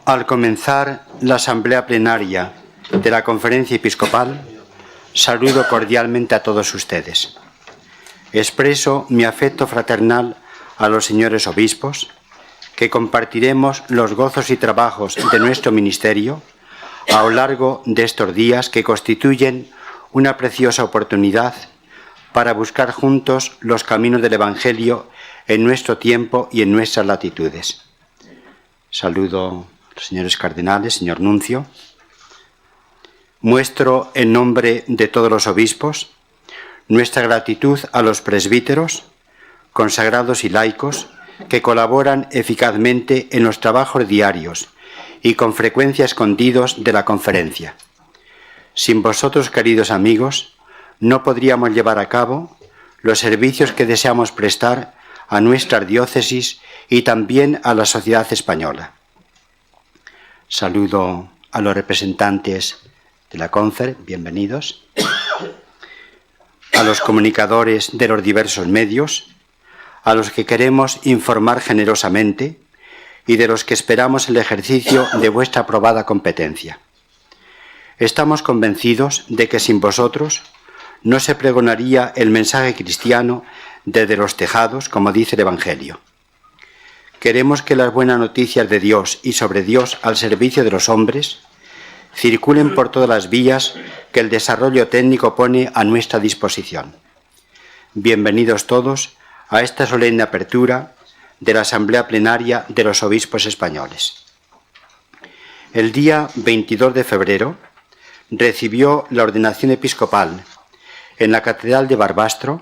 Al comenzar la asamblea plenaria de la Conferencia Episcopal, saludo cordialmente a todos ustedes. Expreso mi afecto fraternal a los señores obispos, que compartiremos los gozos y trabajos de nuestro ministerio a lo largo de estos días que constituyen una preciosa oportunidad para buscar juntos los caminos del Evangelio en nuestro tiempo y en nuestras latitudes. Saludo a los señores cardenales, señor nuncio. Muestro en nombre de todos los obispos nuestra gratitud a los presbíteros, consagrados y laicos que colaboran eficazmente en los trabajos diarios y con frecuencia escondidos de la conferencia. Sin vosotros, queridos amigos, no podríamos llevar a cabo los servicios que deseamos prestar a nuestras diócesis y también a la sociedad española. Saludo a los representantes de la Confer, bienvenidos, a los comunicadores de los diversos medios, a los que queremos informar generosamente y de los que esperamos el ejercicio de vuestra aprobada competencia. Estamos convencidos de que sin vosotros no se pregonaría el mensaje cristiano desde los tejados, como dice el Evangelio. Queremos que las buenas noticias de Dios y sobre Dios al servicio de los hombres circulen por todas las vías que el desarrollo técnico pone a nuestra disposición. Bienvenidos todos a esta solemne apertura de la Asamblea Plenaria de los Obispos Españoles. El día 22 de febrero recibió la ordenación episcopal en la Catedral de Barbastro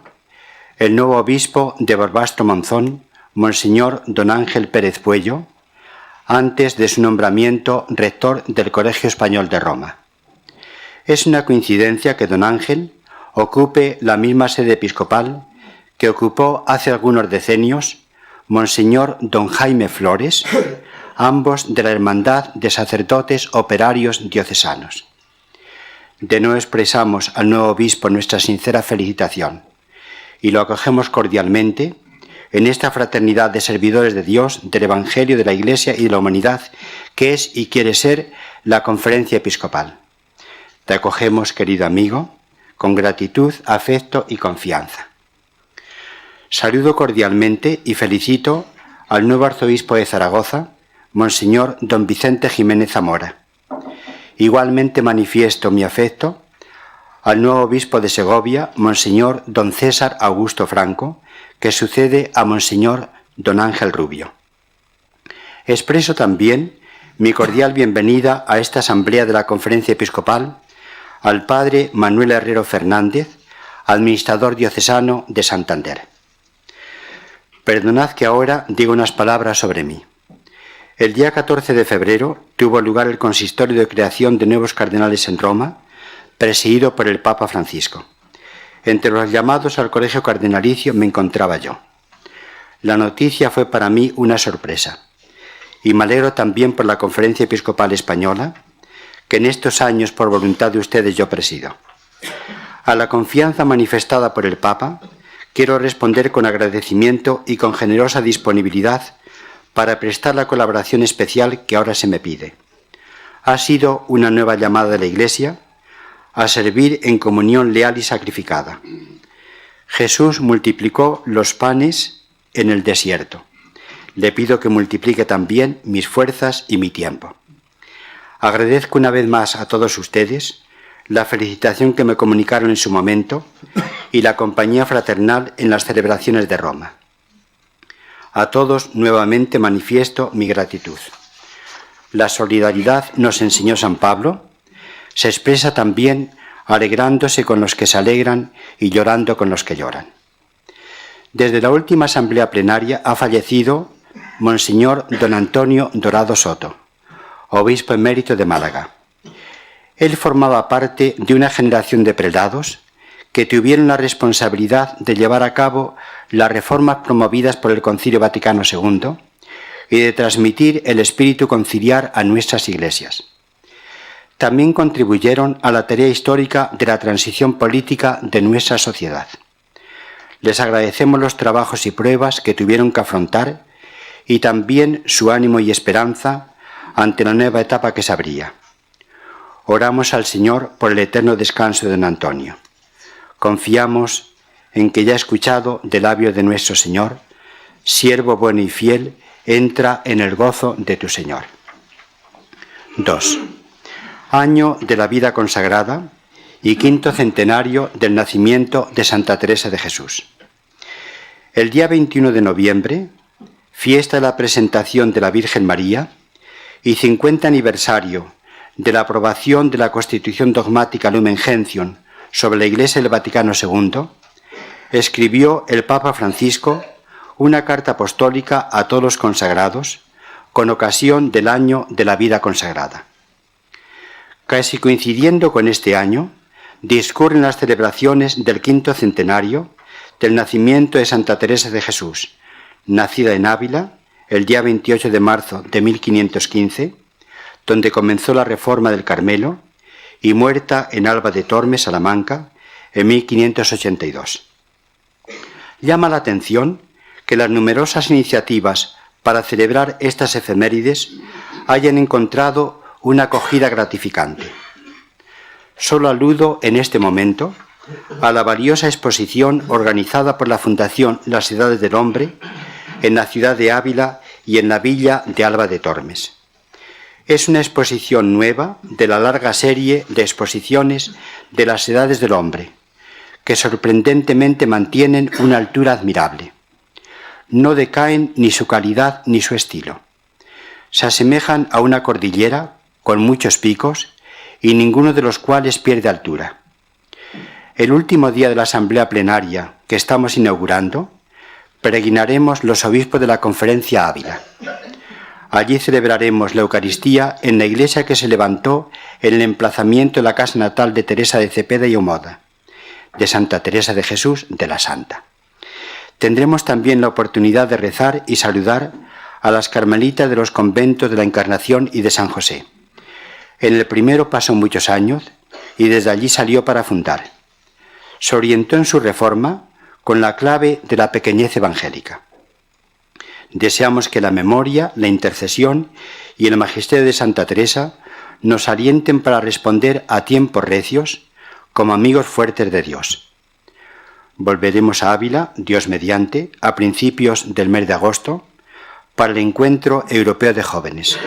el nuevo obispo de Barbastro Monzón, Monseñor Don Ángel Pérez Puello, antes de su nombramiento rector del Colegio Español de Roma. Es una coincidencia que Don Ángel ocupe la misma sede episcopal que ocupó hace algunos decenios Monseñor Don Jaime Flores, ambos de la Hermandad de Sacerdotes Operarios Diocesanos. De nuevo expresamos al nuevo obispo nuestra sincera felicitación y lo acogemos cordialmente en esta fraternidad de servidores de Dios, del Evangelio, de la Iglesia y de la humanidad, que es y quiere ser la Conferencia Episcopal. Te acogemos, querido amigo, con gratitud, afecto y confianza. Saludo cordialmente y felicito al nuevo arzobispo de Zaragoza, Monseñor Don Vicente Jiménez Zamora. Igualmente manifiesto mi afecto al nuevo obispo de Segovia, Monseñor Don César Augusto Franco, que sucede a Monseñor Don Ángel Rubio. Expreso también mi cordial bienvenida a esta asamblea de la Conferencia Episcopal al Padre Manuel Herrero Fernández, administrador diocesano de Santander. Perdonad que ahora diga unas palabras sobre mí. El día 14 de febrero tuvo lugar el consistorio de creación de nuevos cardenales en Roma, presidido por el Papa Francisco. Entre los llamados al colegio cardenalicio me encontraba yo. La noticia fue para mí una sorpresa, y me alegro también por la Conferencia Episcopal Española, que en estos años, por voluntad de ustedes, yo presido. A la confianza manifestada por el Papa, quiero responder con agradecimiento y con generosa disponibilidad para prestar la colaboración especial que ahora se me pide. Ha sido una nueva llamada de la Iglesia a servir en comunión leal y sacrificada. Jesús multiplicó los panes en el desierto. Le pido que multiplique también mis fuerzas y mi tiempo. Agradezco una vez más a todos ustedes la felicitación que me comunicaron en su momento y la compañía fraternal en las celebraciones de Roma. A todos nuevamente manifiesto mi gratitud. La solidaridad, nos enseñó San Pablo, se expresa también alegrándose con los que se alegran y llorando con los que lloran. Desde la última asamblea plenaria ha fallecido Monseñor Don Antonio Dorado Soto, obispo emérito de Málaga. Él formaba parte de una generación de prelados que tuvieron la responsabilidad de llevar a cabo las reformas promovidas por el Concilio Vaticano II y de transmitir el espíritu conciliar a nuestras iglesias. También contribuyeron a la tarea histórica de la transición política de nuestra sociedad. Les agradecemos los trabajos y pruebas que tuvieron que afrontar y también su ánimo y esperanza ante la nueva etapa que se abría. Oramos al Señor por el eterno descanso de don Antonio. Confiamos en que ya escuchado del labio de nuestro Señor, siervo bueno y fiel, entra en el gozo de tu Señor. 2. Año de la vida consagrada y 5º centenario del nacimiento de Santa Teresa de Jesús. El día 21 de noviembre, fiesta de la presentación de la Virgen María y 50 aniversario de la aprobación de la Constitución Dogmática Lumen Gentium sobre la Iglesia del Vaticano II, escribió el Papa Francisco una carta apostólica a todos los consagrados con ocasión del año de la vida consagrada. Casi coincidiendo con este año, discurren las celebraciones del 5º centenario del nacimiento de Santa Teresa de Jesús, nacida en Ávila el día 28 de marzo de 1515, donde comenzó la reforma del Carmelo, y muerta en Alba de Tormes, Salamanca, en 1582. Llama la atención que las numerosas iniciativas para celebrar estas efemérides hayan encontrado una acogida gratificante. Solo aludo en este momento a la valiosa exposición organizada por la Fundación Las Edades del Hombre en la ciudad de Ávila y en la villa de Alba de Tormes. Es una exposición nueva de la larga serie de exposiciones de las Edades del Hombre, que sorprendentemente mantienen una altura admirable. No decaen ni su calidad ni su estilo. Se asemejan a una cordillera con muchos picos y ninguno de los cuales pierde altura. El último día de la asamblea plenaria que estamos inaugurando, peregrinaremos los obispos de la Conferencia Ávila. Allí celebraremos la Eucaristía en la iglesia que se levantó en el emplazamiento de la casa natal de Teresa de Cepeda y Omoda, de Santa Teresa de Jesús de la Santa. Tendremos también la oportunidad de rezar y saludar a las carmelitas de los conventos de la Encarnación y de San José. En el primero pasó muchos años y desde allí salió para fundar. Se orientó en su reforma con la clave de la pequeñez evangélica. Deseamos que la memoria, la intercesión y el magisterio de Santa Teresa nos alienten para responder a tiempos recios como amigos fuertes de Dios. Volveremos a Ávila, Dios mediante, a principios del mes de agosto, para el encuentro europeo de jóvenes.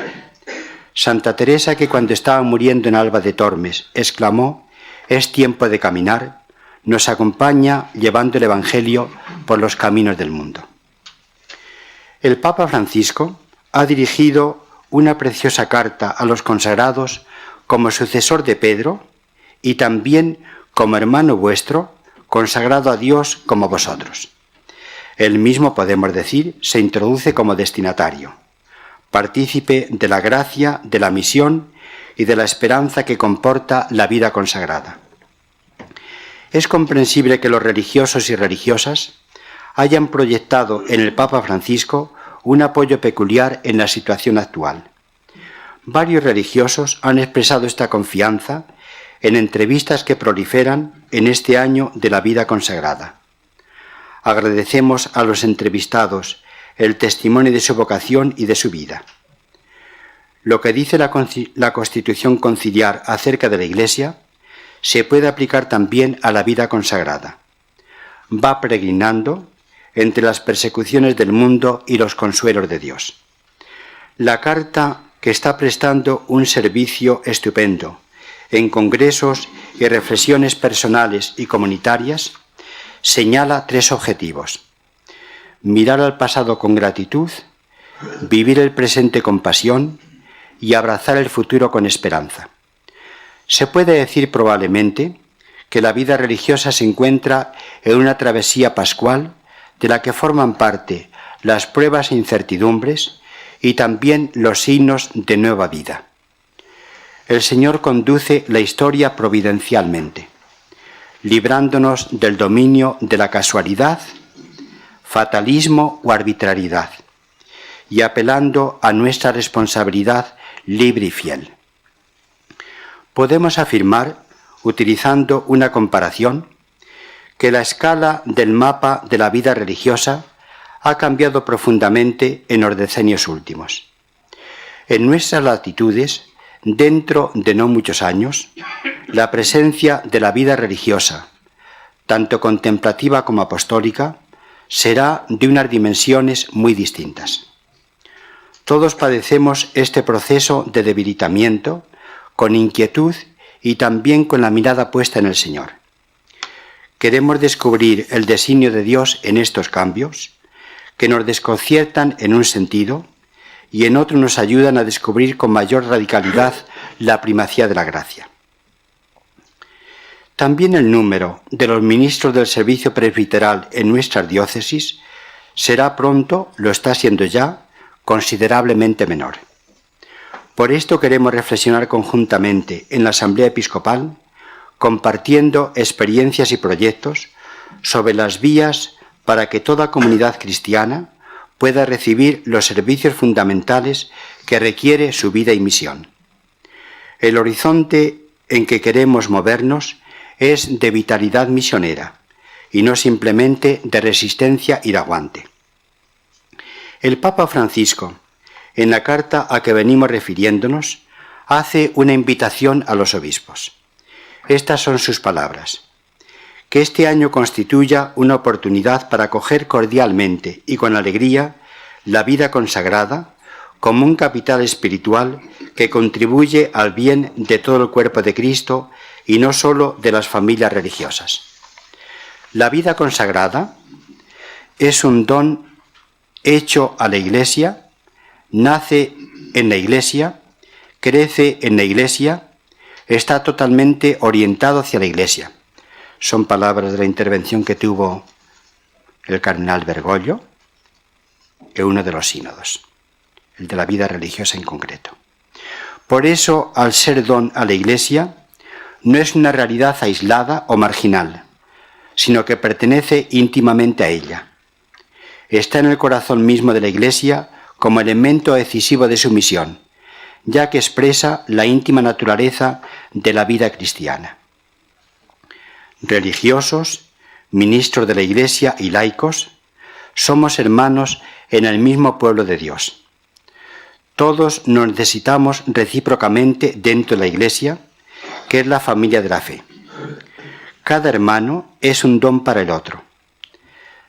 Santa Teresa, que cuando estaba muriendo en Alba de Tormes exclamó: «Es tiempo de caminar», nos acompaña llevando el Evangelio por los caminos del mundo. El Papa Francisco ha dirigido una preciosa carta a los consagrados como sucesor de Pedro y también como hermano vuestro, consagrado a Dios como vosotros. Él mismo, podemos decir, se introduce como destinatario, partícipe de la gracia, de la misión y de la esperanza que comporta la vida consagrada. Es comprensible que los religiosos y religiosas hayan proyectado en el Papa Francisco un apoyo peculiar en la situación actual. Varios religiosos han expresado esta confianza en entrevistas que proliferan en este año de la vida consagrada. Agradecemos a los entrevistados el testimonio de su vocación y de su vida. Lo que dice la Constitución Conciliar acerca de la Iglesia se puede aplicar también a la vida consagrada. Va peregrinando entre las persecuciones del mundo y los consuelos de Dios. La carta, que está prestando un servicio estupendo en congresos y reflexiones personales y comunitarias, señala 3 objetivos: mirar al pasado con gratitud, vivir el presente con pasión y abrazar el futuro con esperanza. Se puede decir probablemente que la vida religiosa se encuentra en una travesía pascual de la que forman parte las pruebas e incertidumbres y también los signos de nueva vida. El Señor conduce la historia providencialmente, librándonos del dominio de la casualidad, fatalismo o arbitrariedad, y apelando a nuestra responsabilidad libre y fiel. Podemos afirmar, utilizando una comparación, que la escala del mapa de la vida religiosa ha cambiado profundamente en los decenios últimos. en nuestras latitudes, dentro de no muchos años, la presencia de la vida religiosa, tanto contemplativa como apostólica, será de unas dimensiones muy distintas. Todos padecemos este proceso de debilitamiento con inquietud y también con la mirada puesta en el Señor. Queremos descubrir el designio de Dios en estos cambios, que nos desconciertan en un sentido y en otro nos ayudan a descubrir con mayor radicalidad la primacía de la gracia. También el número de los ministros del servicio presbiteral en nuestras diócesis será pronto, lo está siendo ya, considerablemente menor. Por esto queremos reflexionar conjuntamente en la Asamblea Episcopal, compartiendo experiencias y proyectos sobre las vías para que toda comunidad cristiana pueda recibir los servicios fundamentales que requiere su vida y misión. El horizonte en que queremos movernos es de vitalidad misionera y no simplemente de resistencia y de aguante. El Papa Francisco, en la carta a que venimos refiriéndonos, hace una invitación a los obispos. Estas son sus palabras: que este año constituya una oportunidad para acoger cordialmente y con alegría la vida consagrada como un capital espiritual que contribuye al bien de todo el cuerpo de Cristo y no solo de las familias religiosas. La vida consagrada es un don hecho a la Iglesia, nace en la Iglesia, crece en la Iglesia, está totalmente orientado hacia la Iglesia. Son palabras de la intervención que tuvo el cardenal Bergoglio en uno de los sínodos, el de la vida religiosa en concreto. Por eso, al ser don a la Iglesia, no es una realidad aislada o marginal, sino que pertenece íntimamente a ella. Está en el corazón mismo de la Iglesia como elemento decisivo de su misión, ya que expresa la íntima naturaleza de la vida cristiana. Religiosos, ministros de la Iglesia y laicos, somos hermanos en el mismo pueblo de Dios. Todos nos necesitamos recíprocamente dentro de la Iglesia, que es la familia de la fe. Cada hermano es un don para el otro.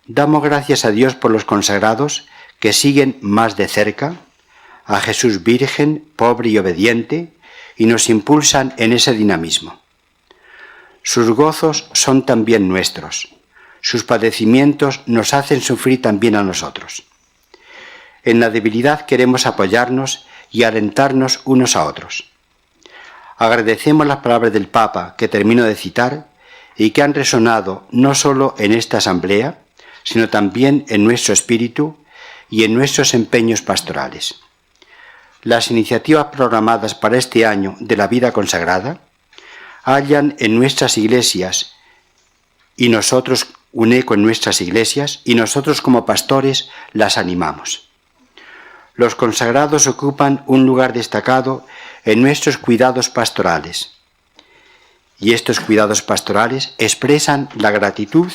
Damos gracias a Dios por los consagrados que siguen más de cerca a Jesús Virgen, pobre y obediente, y nos impulsan en ese dinamismo. Sus gozos son también nuestros. Sus padecimientos nos hacen sufrir también a nosotros. En la debilidad queremos apoyarnos y alentarnos unos a otros. Agradecemos las palabras del Papa que termino de citar y que han resonado no solo en esta asamblea, sino también en nuestro espíritu y en nuestros empeños pastorales. Las iniciativas programadas para este año de la vida consagrada hallan en nuestras iglesias y nosotros un eco en nuestras iglesias y nosotros como pastores las animamos. Los consagrados ocupan un lugar destacado en nuestros cuidados pastorales y estos cuidados pastorales expresan la gratitud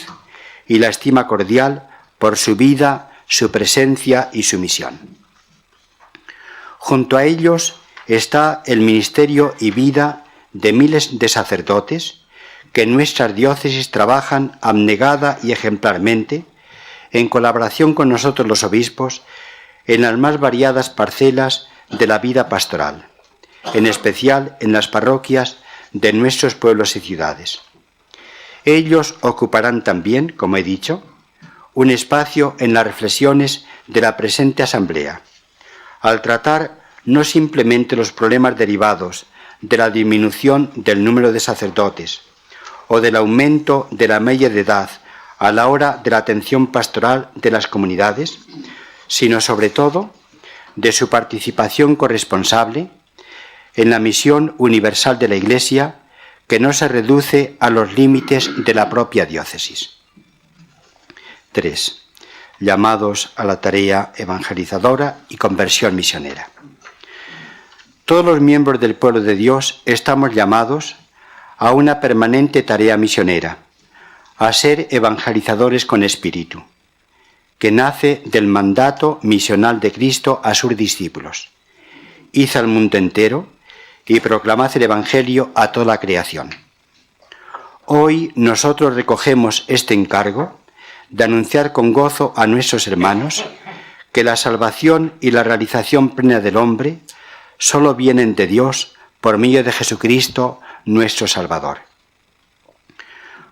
y la estima cordial por su vida, su presencia y su misión. Junto a ellos está el ministerio y vida de miles de sacerdotes que en nuestras diócesis trabajan abnegada y ejemplarmente en colaboración con nosotros los obispos en las más variadas parcelas de la vida pastoral, en especial en las parroquias de nuestros pueblos y ciudades. Ellos ocuparán también, como he dicho, un espacio en las reflexiones de la presente asamblea, al tratar no simplemente los problemas derivados de la disminución del número de sacerdotes o del aumento de la media de edad a la hora de la atención pastoral de las comunidades, sino sobre todo de su participación corresponsable en la misión universal de la Iglesia, que no se reduce a los límites de la propia diócesis. 3. Llamados a la tarea evangelizadora y conversión misionera. Todos los miembros del pueblo de Dios estamos llamados a una permanente tarea misionera, a ser evangelizadores con espíritu, que nace del mandato misional de Cristo a sus discípulos, id al mundo entero y proclamad el Evangelio a toda la creación. Hoy nosotros recogemos este encargo de anunciar con gozo a nuestros hermanos que la salvación y la realización plena del hombre solo vienen de Dios por medio de Jesucristo, nuestro Salvador.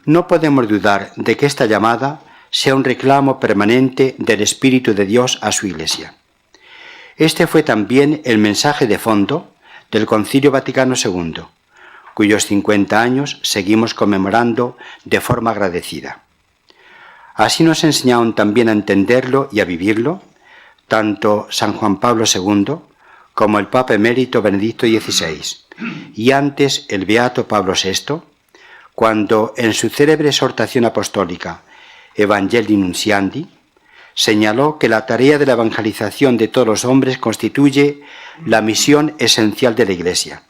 No podemos dudar de que esta llamada sea un reclamo permanente del Espíritu de Dios a su Iglesia. Este fue también el mensaje de fondo del Concilio Vaticano II, cuyos 50 años seguimos conmemorando de forma agradecida. Así nos enseñaron también a entenderlo y a vivirlo tanto San Juan Pablo II como el Papa Emérito Benedicto XVI y antes el Beato Pablo VI, cuando en su célebre exhortación apostólica Evangelii Nunciandi señaló que la tarea de la evangelización de todos los hombres constituye la misión esencial de la Iglesia.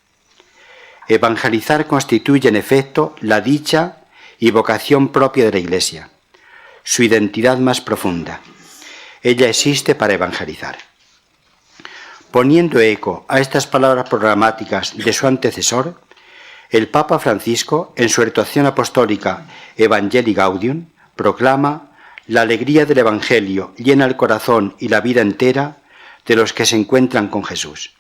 Evangelizar constituye en efecto la dicha y vocación propia de la Iglesia, su identidad más profunda. Ella existe para evangelizar. Poniendo eco a estas palabras programáticas de su antecesor, el Papa Francisco, en su exhortación apostólica Evangelii Gaudium, proclama: la alegría del Evangelio llena el corazón y la vida entera de los que se encuentran con Jesús.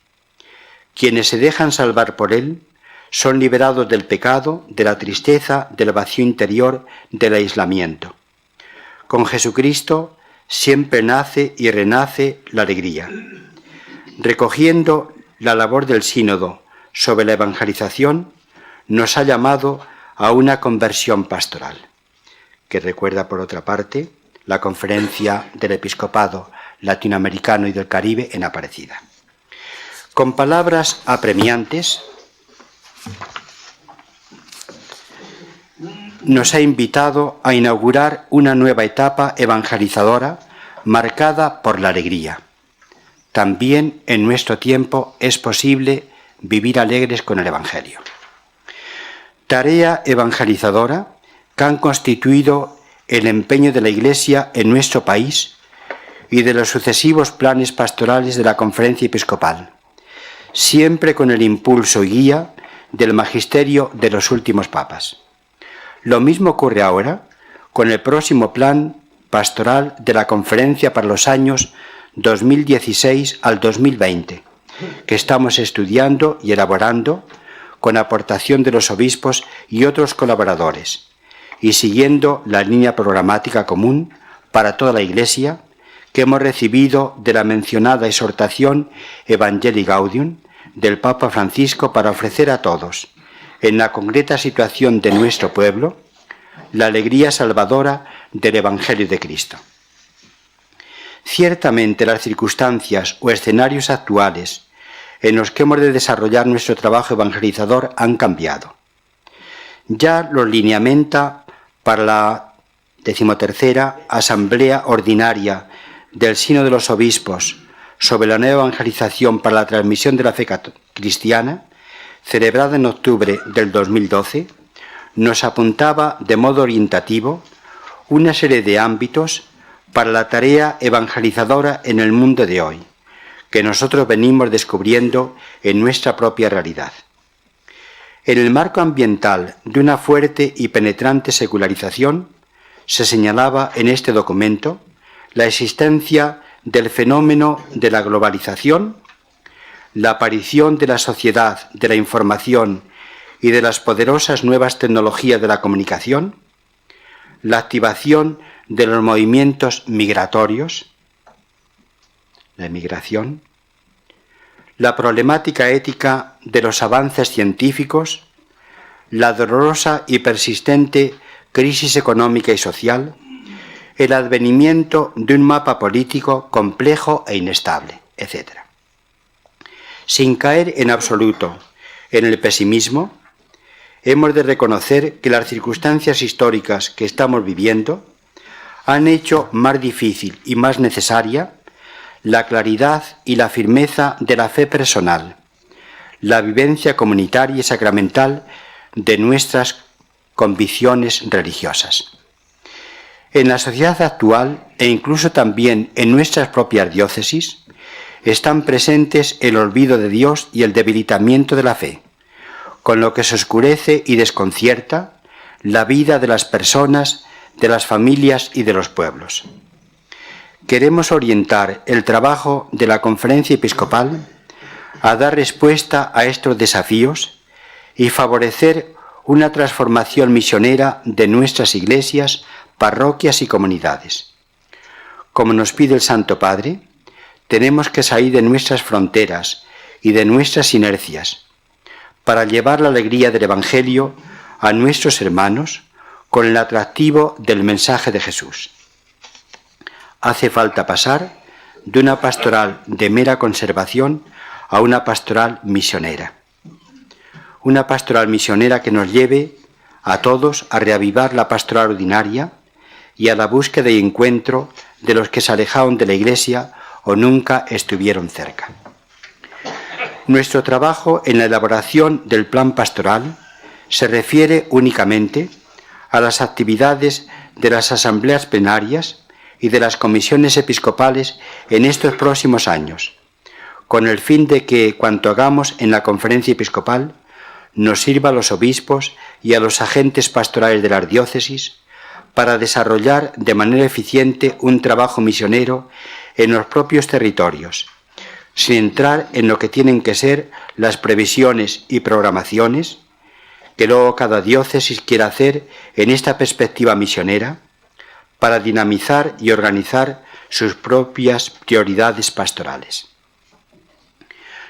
Quienes se dejan salvar por Él son liberados del pecado, de la tristeza, del vacío interior, del aislamiento. Con Jesucristo siempre nace y renace la alegría. Recogiendo la labor del sínodo sobre la evangelización, nos ha llamado a una conversión pastoral, que recuerda, por otra parte, la conferencia del Episcopado Latinoamericano y del Caribe en Aparecida. Con palabras apremiantes, nos ha invitado a inaugurar una nueva etapa evangelizadora marcada por la alegría. También en nuestro tiempo es posible vivir alegres con el Evangelio. Tarea evangelizadora que han constituido el empeño de la Iglesia en nuestro país y de los sucesivos planes pastorales de la Conferencia Episcopal, siempre con el impulso y guía del magisterio de los últimos papas. Lo mismo ocurre ahora con el próximo plan pastoral de la Conferencia para los años 2016 al 2020, que estamos estudiando y elaborando con aportación de los obispos y otros colaboradores, y siguiendo la línea programática común para toda la Iglesia que hemos recibido de la mencionada exhortación Evangelii Gaudium del Papa Francisco para ofrecer a todos, en la concreta situación de nuestro pueblo, la alegría salvadora del Evangelio de Cristo. Ciertamente las circunstancias o escenarios actuales en los que hemos de desarrollar nuestro trabajo evangelizador han cambiado. Ya los lineamenta para la 13ª Asamblea Ordinaria del Sínodo de los Obispos sobre la nueva evangelización para la transmisión de la fe cristiana, celebrada en octubre del 2012, nos apuntaba de modo orientativo una serie de ámbitos para la tarea evangelizadora en el mundo de hoy, que nosotros venimos descubriendo en nuestra propia realidad. En el marco ambiental de una fuerte y penetrante secularización, se señalaba en este documento la existencia del fenómeno de la globalización, la aparición de la sociedad de la información y de las poderosas nuevas tecnologías de la comunicación, la activación de los movimientos migratorios, la emigración, la problemática ética de los avances científicos, la dolorosa y persistente crisis económica y social, el advenimiento de un mapa político complejo e inestable, etc. Sin caer en absoluto en el pesimismo, hemos de reconocer que las circunstancias históricas que estamos viviendo han hecho más difícil y más necesaria la claridad y la firmeza de la fe personal, la vivencia comunitaria y sacramental de nuestras convicciones religiosas. En la sociedad actual, e incluso también en nuestras propias diócesis, están presentes el olvido de Dios y el debilitamiento de la fe, con lo que se oscurece y desconcierta la vida de las personas, de las familias y de los pueblos. Queremos orientar el trabajo de la Conferencia Episcopal a dar respuesta a estos desafíos y favorecer una transformación misionera de nuestras iglesias, parroquias y comunidades. Como nos pide el Santo Padre, tenemos que salir de nuestras fronteras y de nuestras inercias para llevar la alegría del Evangelio a nuestros hermanos con el atractivo del mensaje de Jesús. Hace falta pasar de una pastoral de mera conservación a una pastoral misionera. Una pastoral misionera que nos lleve a todos a reavivar la pastoral ordinaria y a la búsqueda y encuentro de los que se alejaron de la Iglesia o nunca estuvieron cerca. Nuestro trabajo en la elaboración del plan pastoral se refiere únicamente a las actividades de las asambleas plenarias y de las comisiones episcopales en estos próximos años, con el fin de que cuanto hagamos en la Conferencia Episcopal nos sirva a los obispos y a los agentes pastorales de las diócesis para desarrollar de manera eficiente un trabajo misionero en los propios territorios, sin entrar en lo que tienen que ser las previsiones y programaciones que luego cada diócesis quiera hacer en esta perspectiva misionera para dinamizar y organizar sus propias prioridades pastorales.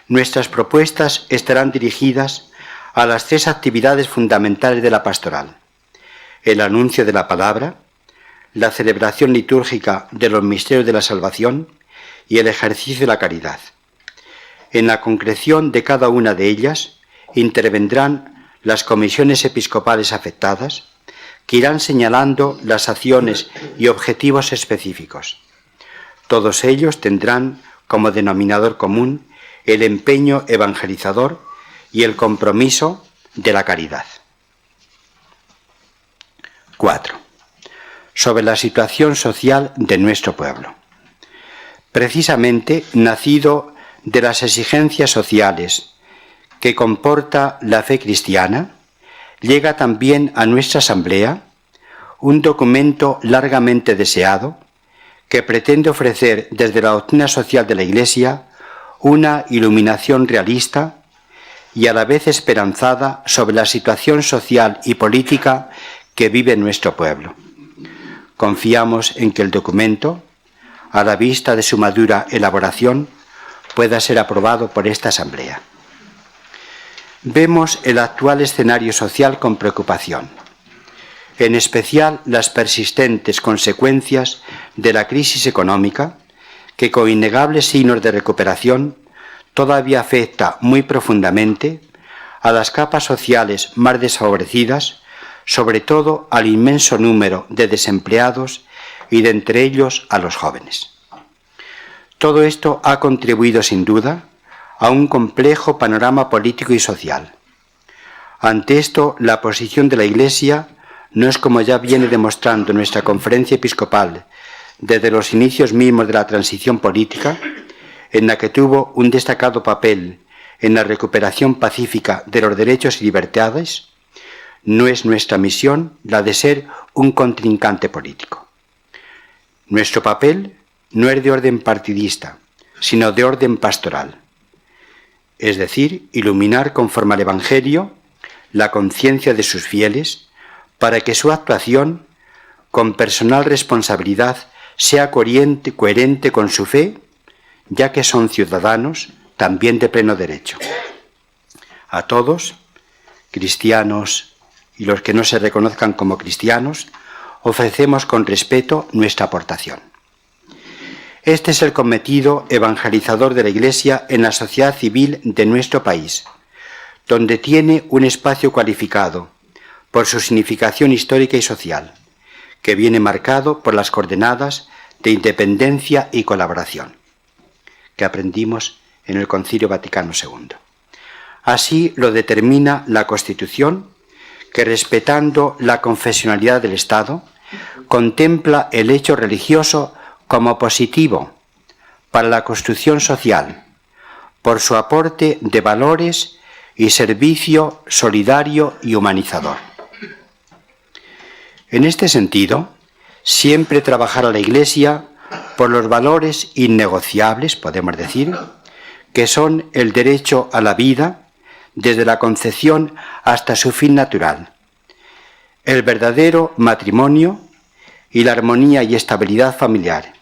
Nuestras propuestas estarán dirigidas a las 3 actividades fundamentales de la pastoral: el anuncio de la palabra, la celebración litúrgica de los misterios de la salvación y el ejercicio de la caridad. En la concreción de cada una de ellas intervendrán las comisiones episcopales afectadas, que irán señalando las acciones y objetivos específicos. Todos ellos tendrán como denominador común el empeño evangelizador y el compromiso de la caridad. 4. Sobre la situación social de nuestro pueblo. Precisamente nacido de las exigencias sociales que comporta la fe cristiana, llega también a nuestra asamblea un documento largamente deseado que pretende ofrecer desde la doctrina social de la Iglesia una iluminación realista y a la vez esperanzada sobre la situación social y política que vive nuestro pueblo. Confiamos en que el documento, a la vista de su madura elaboración, pueda ser aprobado por esta asamblea. Vemos el actual escenario social con preocupación, en especial las persistentes consecuencias de la crisis económica que, con innegables signos de recuperación, todavía afecta muy profundamente a las capas sociales más desfavorecidas, sobre todo al inmenso número de desempleados y de entre ellos a los jóvenes. Todo esto ha contribuido sin duda a un complejo panorama político y social. Ante esto, la posición de la Iglesia no es, como ya viene demostrando nuestra Conferencia Episcopal desde los inicios mismos de la transición política, en la que tuvo un destacado papel en la recuperación pacífica de los derechos y libertades, no es nuestra misión la de ser un contrincante político. Nuestro papel no es de orden partidista, sino de orden pastoral, es decir, iluminar conforme al Evangelio la conciencia de sus fieles para que su actuación, con personal responsabilidad, sea coherente con su fe, ya que son ciudadanos también de pleno derecho. A todos, cristianos y los que no se reconozcan como cristianos, ofrecemos con respeto nuestra aportación. Este es el cometido evangelizador de la Iglesia en la sociedad civil de nuestro país, donde tiene un espacio cualificado por su significación histórica y social, que viene marcado por las coordenadas de independencia y colaboración, que aprendimos en el Concilio Vaticano II. Así lo determina la Constitución, que, respetando la confesionalidad del Estado, contempla el hecho religioso como positivo para la construcción social, por su aporte de valores y servicio solidario y humanizador. En este sentido, siempre trabajará la Iglesia por los valores innegociables, podemos decir, que son el derecho a la vida, desde la concepción hasta su fin natural, el verdadero matrimonio y la armonía y estabilidad familiar,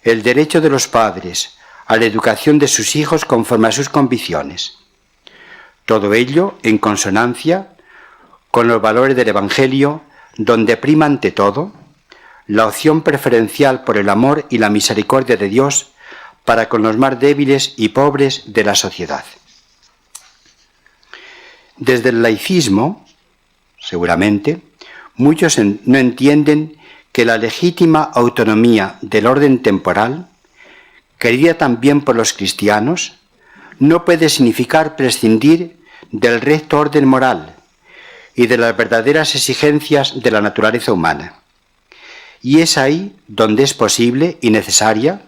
el derecho de los padres a la educación de sus hijos conforme a sus convicciones. Todo ello en consonancia con los valores del Evangelio, donde prima ante todo la opción preferencial por el amor y la misericordia de Dios para con los más débiles y pobres de la sociedad. Desde el laicismo, seguramente, muchos no entienden que la legítima autonomía del orden temporal, querida también por los cristianos, no puede significar prescindir del recto orden moral y de las verdaderas exigencias de la naturaleza humana. Y es ahí donde es posible y necesaria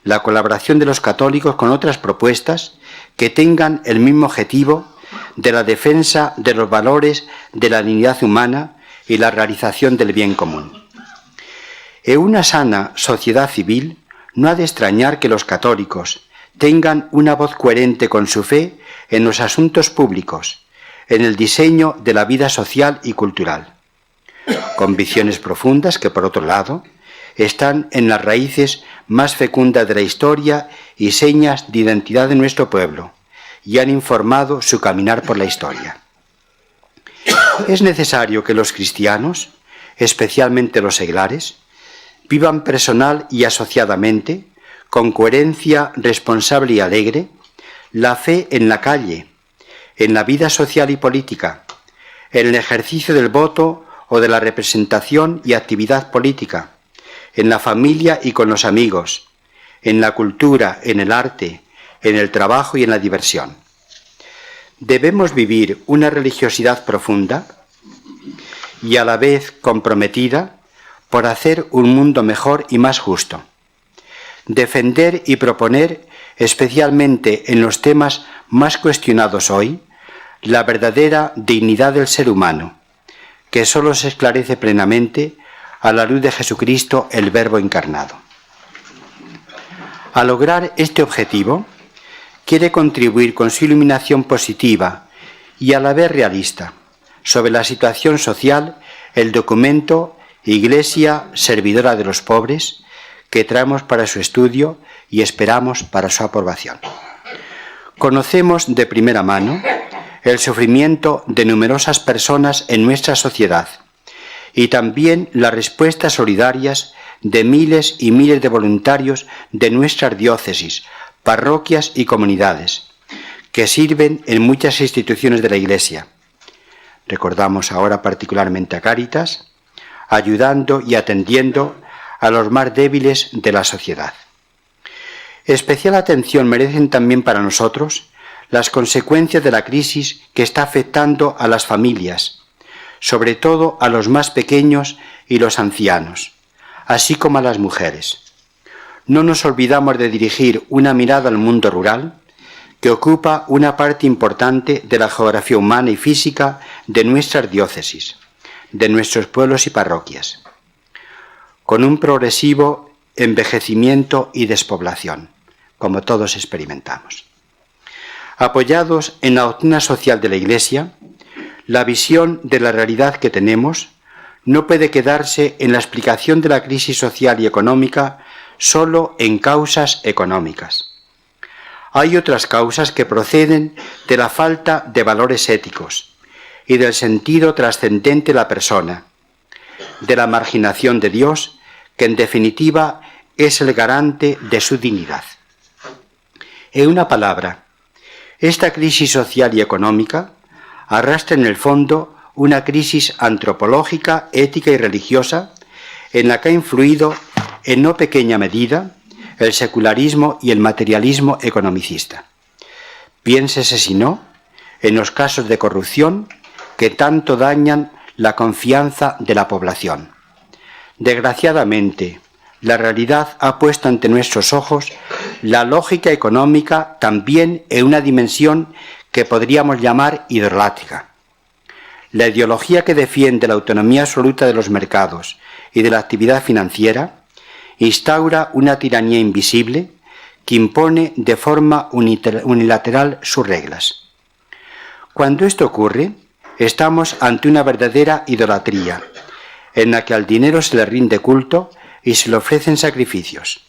la colaboración de los católicos con otras propuestas que tengan el mismo objetivo de la defensa de los valores de la dignidad humana y la realización del bien común. En una sana sociedad civil no ha de extrañar que los católicos tengan una voz coherente con su fe en los asuntos públicos, en el diseño de la vida social y cultural. Convicciones profundas que, por otro lado, están en las raíces más fecundas de la historia y señas de identidad de nuestro pueblo, y han informado su caminar por la historia. Es necesario que los cristianos, especialmente los seglares, vivan personal y asociadamente, con coherencia responsable y alegre, la fe en la calle, en la vida social y política, en el ejercicio del voto o de la representación y actividad política, en la familia y con los amigos, en la cultura, en el arte, en el trabajo y en la diversión. Debemos vivir una religiosidad profunda y a la vez comprometida por hacer un mundo mejor y más justo. Defender y proponer, especialmente en los temas más cuestionados hoy, la verdadera dignidad del ser humano, que sólo se esclarece plenamente a la luz de Jesucristo, el Verbo encarnado. Al lograr este objetivo, quiere contribuir con su iluminación positiva y a la vez realista sobre la situación social el documento Iglesia Servidora de los Pobres, que traemos para su estudio y esperamos para su aprobación. Conocemos de primera mano el sufrimiento de numerosas personas en nuestra sociedad y también las respuestas solidarias de miles y miles de voluntarios de nuestras diócesis, parroquias y comunidades, que sirven en muchas instituciones de la Iglesia. Recordamos ahora particularmente a Cáritas, ayudando y atendiendo a los más débiles de la sociedad. Especial atención merecen también para nosotros las consecuencias de la crisis que está afectando a las familias, sobre todo a los más pequeños y los ancianos, así como a las mujeres. No nos olvidamos de dirigir una mirada al mundo rural, que ocupa una parte importante de la geografía humana y física de nuestras diócesis, de nuestros pueblos y parroquias, con un progresivo envejecimiento y despoblación, como todos experimentamos. Apoyados en la doctrina social de la Iglesia, la visión de la realidad que tenemos no puede quedarse en la explicación de la crisis social y económica solo en causas económicas. Hay otras causas que proceden de la falta de valores éticos y del sentido trascendente de la persona, de la marginación de Dios, que en definitiva es el garante de su dignidad. En una palabra, esta crisis social y económica arrastra en el fondo una crisis antropológica, ética y religiosa en la que ha influido en no pequeña medida el secularismo y el materialismo economicista. Piénsese, si no, en los casos de corrupción que tanto dañan la confianza de la población. Desgraciadamente, la realidad ha puesto ante nuestros ojos la lógica económica también en una dimensión que podríamos llamar idolátrica. La ideología que defiende la autonomía absoluta de los mercados y de la actividad financiera instaura una tiranía invisible que impone de forma unilateral sus reglas. Cuando esto ocurre, estamos ante una verdadera idolatría, en la que al dinero se le rinde culto y se le ofrecen sacrificios.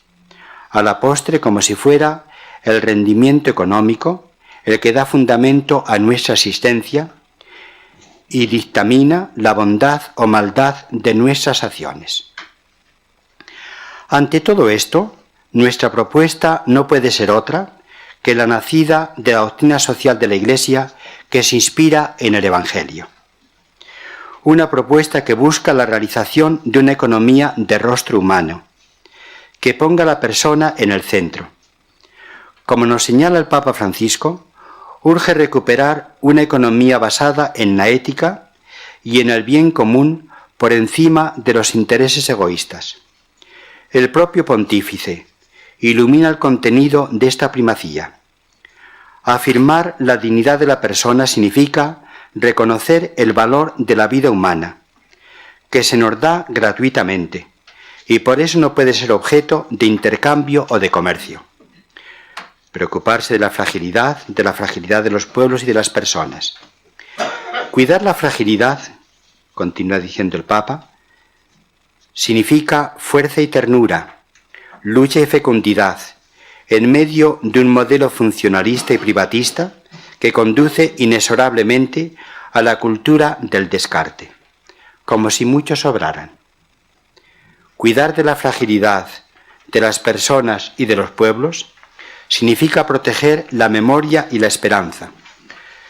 A la postre, como si fuera el rendimiento económico el que da fundamento a nuestra existencia y dictamina la bondad o maldad de nuestras acciones. Ante todo esto, nuestra propuesta no puede ser otra que la nacida de la doctrina social de la Iglesia que se inspira en el Evangelio. Una propuesta que busca la realización de una economía de rostro humano, que ponga a la persona en el centro. Como nos señala el Papa Francisco, urge recuperar una economía basada en la ética y en el bien común por encima de los intereses egoístas. El propio pontífice ilumina el contenido de esta primacía. Afirmar la dignidad de la persona significa reconocer el valor de la vida humana, que se nos da gratuitamente, y por eso no puede ser objeto de intercambio o de comercio. Preocuparse de la fragilidad de los pueblos y de las personas. Cuidar la fragilidad, continúa diciendo el Papa, significa fuerza y ternura, lucha y fecundidad, en medio de un modelo funcionalista y privatista que conduce inexorablemente a la cultura del descarte, como si muchos sobraran. Cuidar de la fragilidad de las personas y de los pueblos significa proteger la memoria y la esperanza.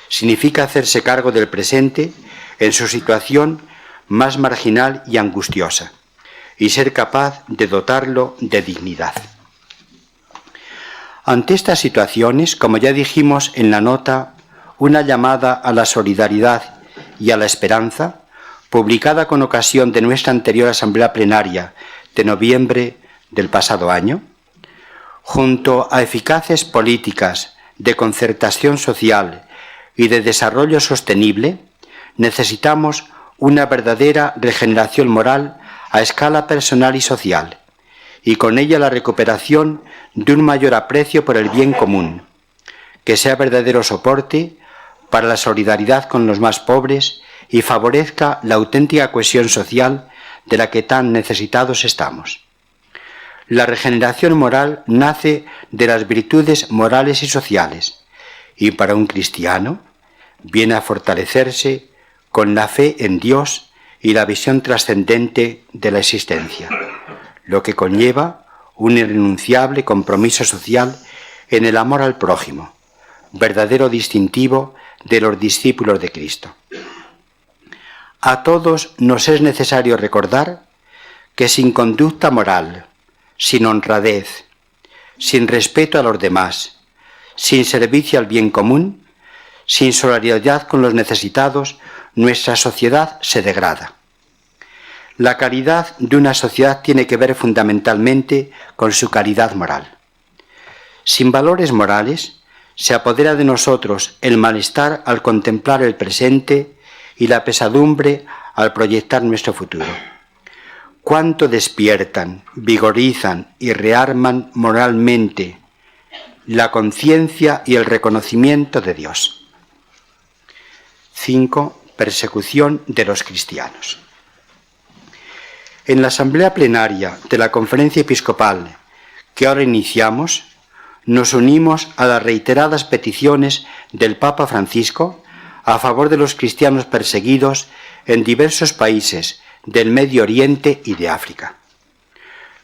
Significa hacerse cargo del presente en su situación más marginal y angustiosa y ser capaz de dotarlo de dignidad. Ante estas situaciones, como ya dijimos en la nota, una llamada a la solidaridad y a la esperanza, publicada con ocasión de nuestra anterior asamblea plenaria de noviembre del pasado año, junto a eficaces políticas de concertación social y de desarrollo sostenible, necesitamos una verdadera regeneración moral a escala personal y social, y con ella la recuperación de un mayor aprecio por el bien común, que sea verdadero soporte para la solidaridad con los más pobres y favorezca la auténtica cohesión social de la que tan necesitados estamos. La regeneración moral nace de las virtudes morales y sociales, y para un cristiano viene a fortalecerse con la fe en Dios y la visión trascendente de la existencia, lo que conlleva un irrenunciable compromiso social en el amor al prójimo, verdadero distintivo de los discípulos de Cristo. A todos nos es necesario recordar que sin conducta moral, sin honradez, sin respeto a los demás, sin servicio al bien común, sin solidaridad con los necesitados, nuestra sociedad se degrada. La calidad de una sociedad tiene que ver fundamentalmente con su calidad moral. Sin valores morales, se apodera de nosotros el malestar al contemplar el presente y la pesadumbre al proyectar nuestro futuro. Cuánto despiertan, vigorizan y rearman moralmente la conciencia y el reconocimiento de Dios. 5. Persecución de los cristianos. En la asamblea plenaria de la Conferencia Episcopal que ahora iniciamos, nos unimos a las reiteradas peticiones del Papa Francisco a favor de los cristianos perseguidos en diversos países del Medio Oriente y de África.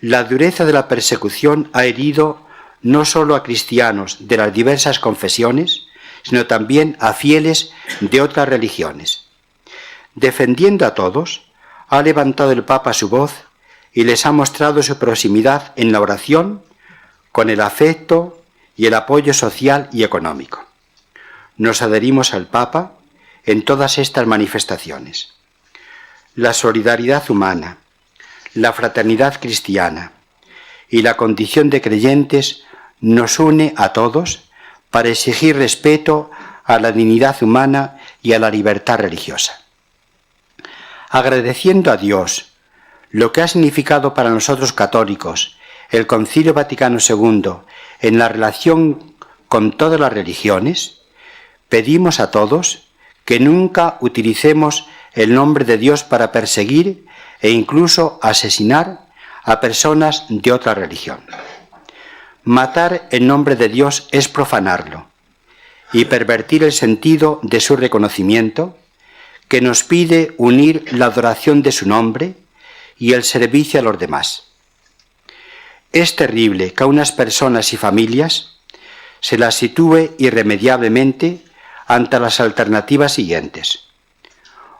La dureza de la persecución ha herido no solo a cristianos de las diversas confesiones, sino también a fieles de otras religiones. Defendiendo a todos, ha levantado el Papa su voz y les ha mostrado su proximidad en la oración, con el afecto y el apoyo social y económico. Nos adherimos al Papa en todas estas manifestaciones. La solidaridad humana, la fraternidad cristiana y la condición de creyentes nos une a todos para exigir respeto a la dignidad humana y a la libertad religiosa. Agradeciendo a Dios lo que ha significado para nosotros católicos el Concilio Vaticano II en la relación con todas las religiones, pedimos a todos que nunca utilicemos el nombre de Dios para perseguir e incluso asesinar a personas de otra religión. Matar en nombre de Dios es profanarlo y pervertir el sentido de su reconocimiento, que nos pide unir la adoración de su nombre y el servicio a los demás. Es terrible que a unas personas y familias se las sitúe irremediablemente ante las alternativas siguientes: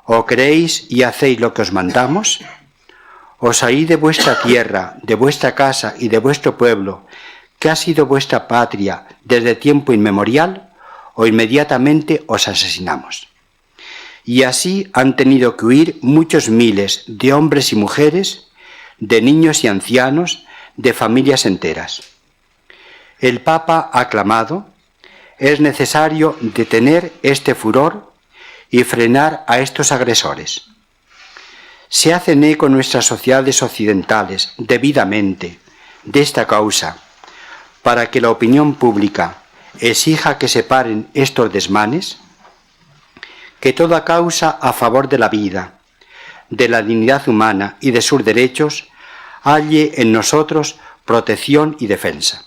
o creéis y hacéis lo que os mandamos, o salid de vuestra tierra, de vuestra casa y de vuestro pueblo, que ha sido vuestra patria desde tiempo inmemorial, o inmediatamente os asesinamos. Y así han tenido que huir muchos miles de hombres y mujeres, de niños y ancianos, de familias enteras. El Papa ha clamado: es necesario detener este furor y frenar a estos agresores. Se hacen eco nuestras sociedades occidentales debidamente de esta causa para que la opinión pública exija que se paren estos desmanes, que toda causa a favor de la vida, de la dignidad humana y de sus derechos halle en nosotros protección y defensa.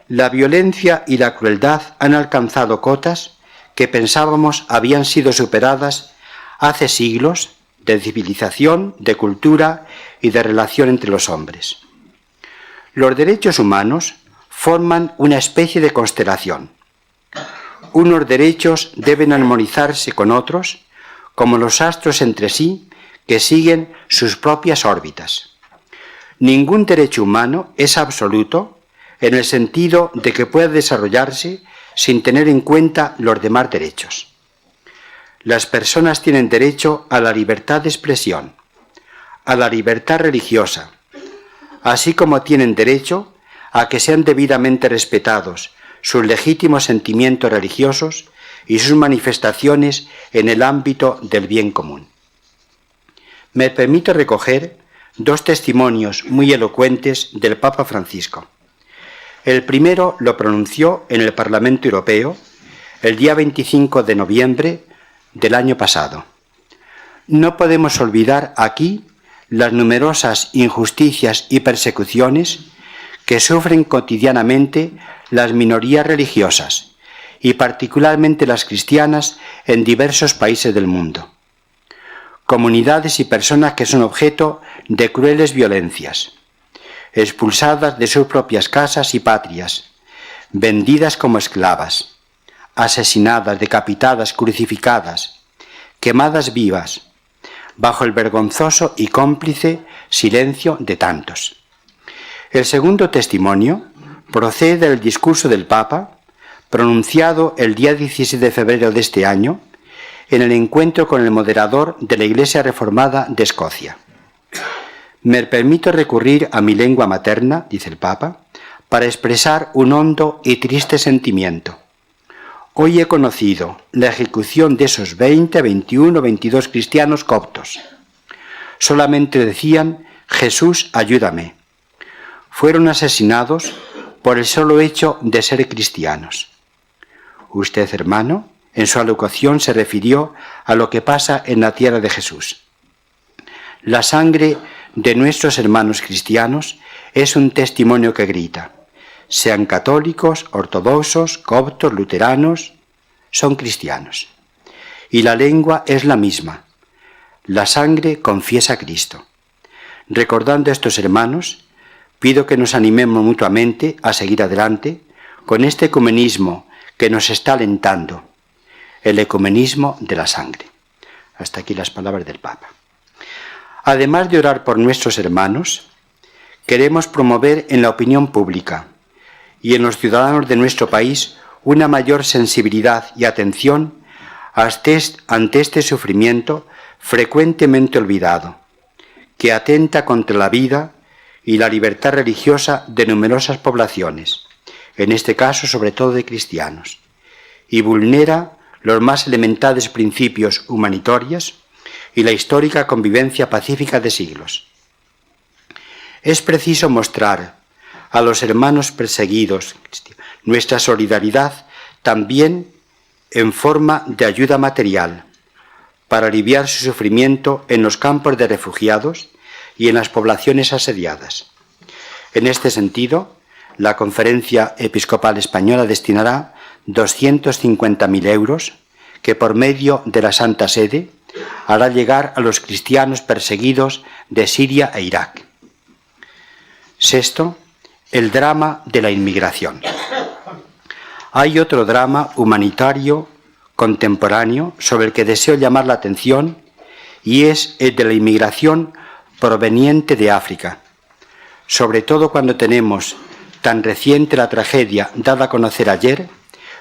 La violencia y la crueldad han alcanzado cotas que pensábamos habían sido superadas hace siglos de civilización, de cultura y de relación entre los hombres. Los derechos humanos forman una especie de constelación. Unos derechos deben armonizarse con otros, como los astros entre sí, que siguen sus propias órbitas. Ningún derecho humano es absoluto en el sentido de que pueda desarrollarse sin tener en cuenta los demás derechos. Las personas tienen derecho a la libertad de expresión, a la libertad religiosa, así como tienen derecho a que sean debidamente respetados sus legítimos sentimientos religiosos y sus manifestaciones en el ámbito del bien común. Me permito recoger dos testimonios muy elocuentes del Papa Francisco. El primero lo pronunció en el Parlamento Europeo el día 25 de noviembre del año pasado. No podemos olvidar aquí las numerosas injusticias y persecuciones que sufren cotidianamente las minorías religiosas, y particularmente las cristianas en diversos países del mundo. Comunidades y personas que son objeto de crueles violencias, expulsadas de sus propias casas y patrias, vendidas como esclavas, asesinadas, decapitadas, crucificadas, quemadas vivas, bajo el vergonzoso y cómplice silencio de tantos. El segundo testimonio procede del discurso del Papa, pronunciado el día 16 de febrero de este año, en el encuentro con el moderador de la Iglesia Reformada de Escocia. Me permito recurrir a mi lengua materna, dice el Papa, para expresar un hondo y triste sentimiento. Hoy he conocido la ejecución de esos 20, 21, 22 cristianos coptos. Solamente decían: Jesús, ayúdame. Fueron asesinados por el solo hecho de ser cristianos. Usted, hermano, en su alocución se refirió a lo que pasa en la tierra de Jesús. La sangre de nuestros hermanos cristianos es un testimonio que grita: sean católicos, ortodoxos, coptos, luteranos, son cristianos. Y la lengua es la misma. La sangre confiesa a Cristo. Recordando a estos hermanos, pido que nos animemos mutuamente a seguir adelante con este ecumenismo que nos está alentando, el ecumenismo de la sangre. Hasta aquí las palabras del Papa. Además de orar por nuestros hermanos, queremos promover en la opinión pública y en los ciudadanos de nuestro país una mayor sensibilidad y atención ante este sufrimiento frecuentemente olvidado, que atenta contra la vida y la libertad religiosa de numerosas poblaciones, en este caso sobre todo de cristianos, y vulnera los más elementales principios humanitarios y la histórica convivencia pacífica de siglos. Es preciso mostrar a los hermanos perseguidos nuestra solidaridad también en forma de ayuda material para aliviar su sufrimiento en los campos de refugiados y en las poblaciones asediadas. En este sentido, la Conferencia Episcopal Española destinará 250.000 euros que por medio de la Santa Sede hará llegar a los cristianos perseguidos de Siria e Irak. Sexto, el drama de la inmigración. Hay otro drama humanitario contemporáneo sobre el que deseo llamar la atención y es el de la inmigración proveniente de África, sobre todo cuando tenemos tan reciente la tragedia dada a conocer ayer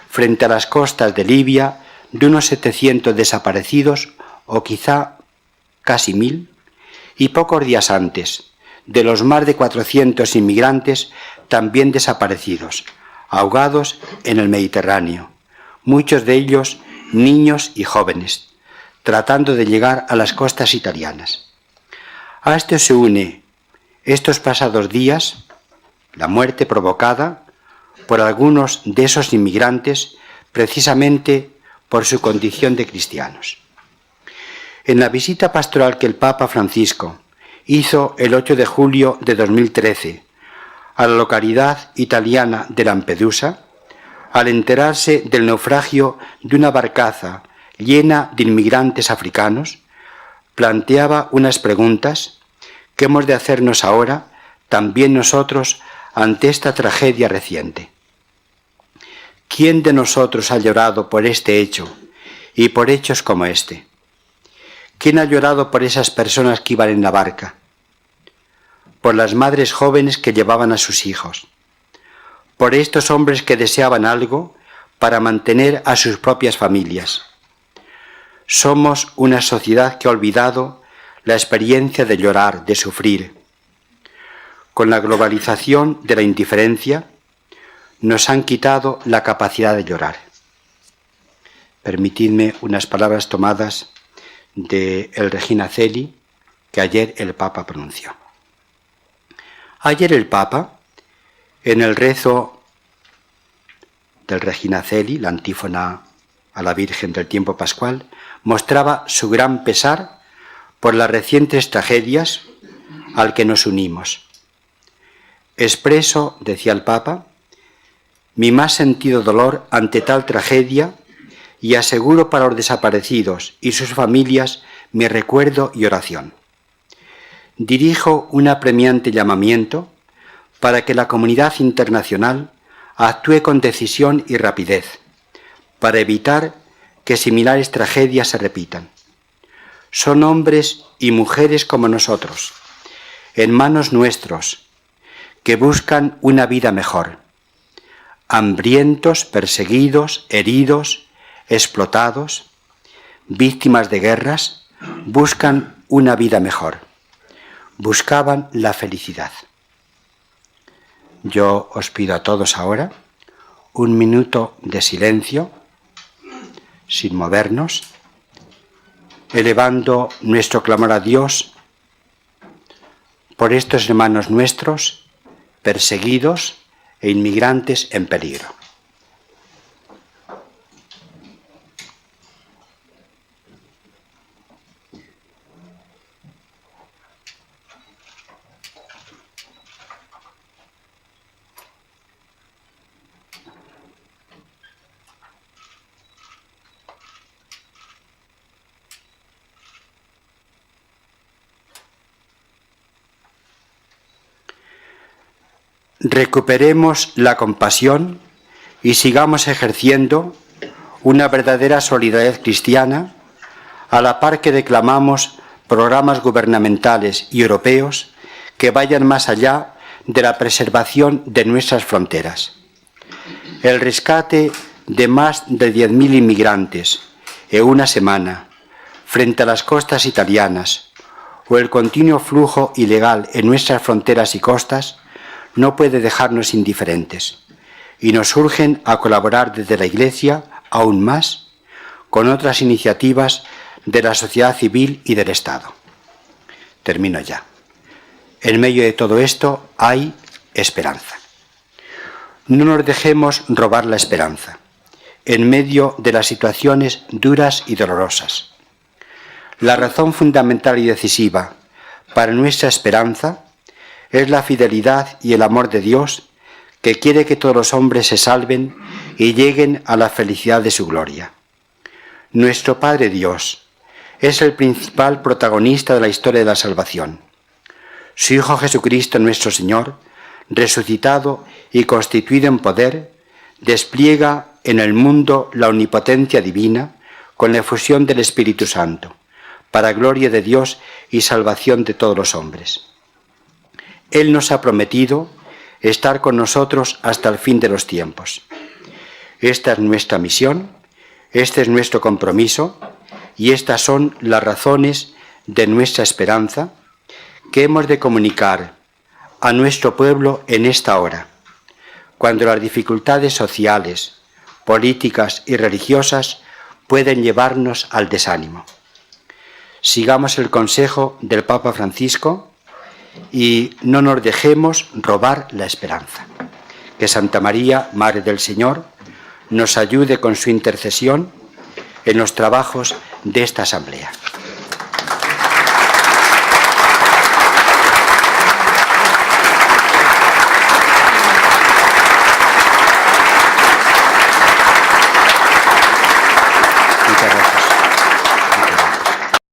frente a las costas de Libia de unos 700 desaparecidos o quizá casi 1000 y pocos días antes de los más de 400 inmigrantes también desaparecidos, ahogados en el Mediterráneo, muchos de ellos niños y jóvenes, tratando de llegar a las costas italianas. A esto se une estos pasados días la muerte provocada por algunos de esos inmigrantes precisamente por su condición de cristianos. En la visita pastoral que el Papa Francisco hizo el 8 de julio de 2013 a la localidad italiana de Lampedusa, al enterarse del naufragio de una barcaza llena de inmigrantes africanos, planteaba unas preguntas que hemos de hacernos ahora también nosotros ante esta tragedia reciente. ¿Quién de nosotros ha llorado por este hecho y por hechos como este? ¿Quién ha llorado por esas personas que iban en la barca? Por las madres jóvenes que llevaban a sus hijos, por estos hombres que deseaban algo para mantener a sus propias familias. Somos una sociedad que ha olvidado la experiencia de llorar, de sufrir. Con la globalización de la indiferencia, nos han quitado la capacidad de llorar. Permitidme unas palabras tomadas de el Regina Coeli que ayer el Papa pronunció. Ayer el Papa, en el rezo del Regina Coeli, la antífona a la Virgen del tiempo pascual, mostraba su gran pesar por las recientes tragedias al que nos unimos. Expreso, decía el Papa, mi más sentido dolor ante tal tragedia y aseguro para los desaparecidos y sus familias mi recuerdo y oración. Dirijo un apremiante llamamiento para que la comunidad internacional actúe con decisión y rapidez para evitar que similares tragedias se repitan. Son hombres y mujeres como nosotros, hermanos nuestros, que buscan una vida mejor, hambrientos, perseguidos, heridos, explotados, víctimas de guerras, buscan una vida mejor, buscaban la felicidad. Yo os pido a todos ahora un minuto de silencio, sin movernos, elevando nuestro clamor a Dios por estos hermanos nuestros perseguidos e inmigrantes en peligro. Recuperemos la compasión y sigamos ejerciendo una verdadera solidaridad cristiana a la par que declamamos programas gubernamentales y europeos que vayan más allá de la preservación de nuestras fronteras. El rescate de más de 10.000 inmigrantes en una semana frente a las costas italianas o el continuo flujo ilegal en nuestras fronteras y costas no puede dejarnos indiferentes y nos urgen a colaborar desde la Iglesia aún más con otras iniciativas de la sociedad civil y del Estado. Termino ya. En medio de todo esto hay esperanza. No nos dejemos robar la esperanza en medio de las situaciones duras y dolorosas. La razón fundamental y decisiva para nuestra esperanza es la fidelidad y el amor de Dios, que quiere que todos los hombres se salven y lleguen a la felicidad de su gloria. Nuestro Padre Dios es el principal protagonista de la historia de la salvación. Su Hijo Jesucristo nuestro Señor, resucitado y constituido en poder, despliega en el mundo la omnipotencia divina con la efusión del Espíritu Santo, para gloria de Dios y salvación de todos los hombres. Él nos ha prometido estar con nosotros hasta el fin de los tiempos. Esta es nuestra misión, este es nuestro compromiso y estas son las razones de nuestra esperanza que hemos de comunicar a nuestro pueblo en esta hora, cuando las dificultades sociales, políticas y religiosas pueden llevarnos al desánimo. Sigamos el consejo del Papa Francisco y no nos dejemos robar la esperanza. Que Santa María, Madre del Señor, nos ayude con su intercesión en los trabajos de esta asamblea.